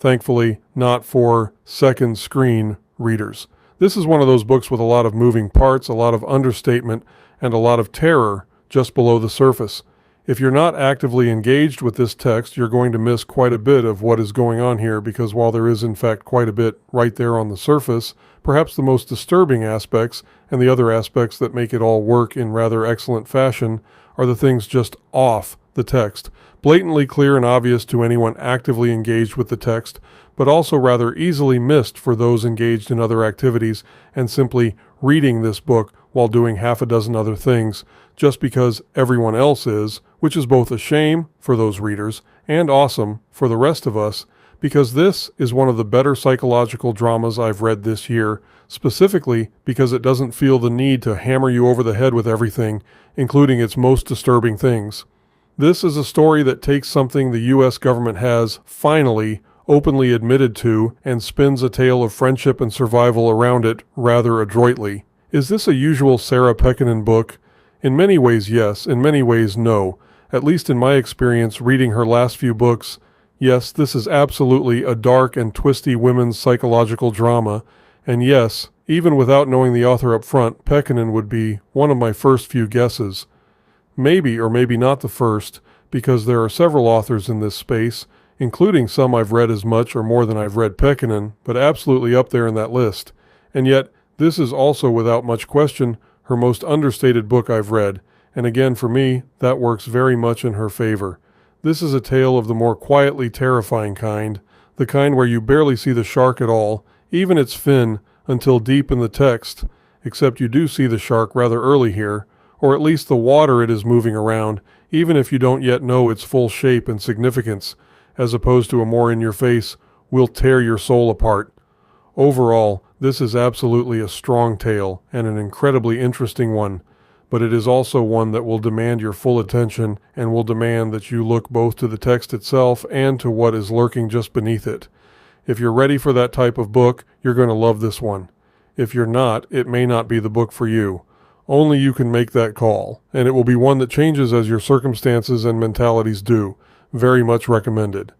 thankfully not for second screen readers. This is one of those books with a lot of moving parts, a lot of understatement, and a lot of terror just below the surface. If you're not actively engaged with this text, you're going to miss quite a bit of what is going on here, because while there is in fact quite a bit right there on the surface, perhaps the most disturbing aspects, and the other aspects that make it all work in rather excellent fashion, are the things just off the text. Blatantly clear and obvious to anyone actively engaged with the text, but also rather easily missed for those engaged in other activities and simply reading this book while doing half a dozen other things, just because everyone else is, which is both a shame for those readers and awesome for the rest of us, because this is one of the better psychological dramas I've read this year, specifically because it doesn't feel the need to hammer you over the head with everything, including its most disturbing things. This is a story that takes something the U.S. government has, finally, openly admitted to, and spins a tale of friendship and survival around it rather adroitly. Is this a usual Sarah Pekkanen book? In many ways, yes. In many ways, no. At least in my experience reading her last few books, yes, this is absolutely a dark and twisty women's psychological drama. And yes, even without knowing the author up front, Pekkanen would be one of my first few guesses. Maybe or maybe not the first, because there are several authors in this space, including some I've read as much or more than I've read Pekkanen, but absolutely up there in that list. And yet, this is also without much question her most understated book I've read, and again for me, that works very much in her favor. This is a tale of the more quietly terrifying kind, the kind where you barely see the shark at all, even its fin, until deep in the text, except you do see the shark rather early here, or at least the water it is moving around, even if you don't yet know its full shape and significance, as opposed to a more in-your-face, will tear your soul apart. Overall, this is absolutely a strong tale, and an incredibly interesting one, but it is also one that will demand your full attention and will demand that you look both to the text itself and to what is lurking just beneath it. If you're ready for that type of book, you're going to love this one. If you're not, it may not be the book for you. Only you can make that call, and it will be one that changes as your circumstances and mentalities do. Very much recommended.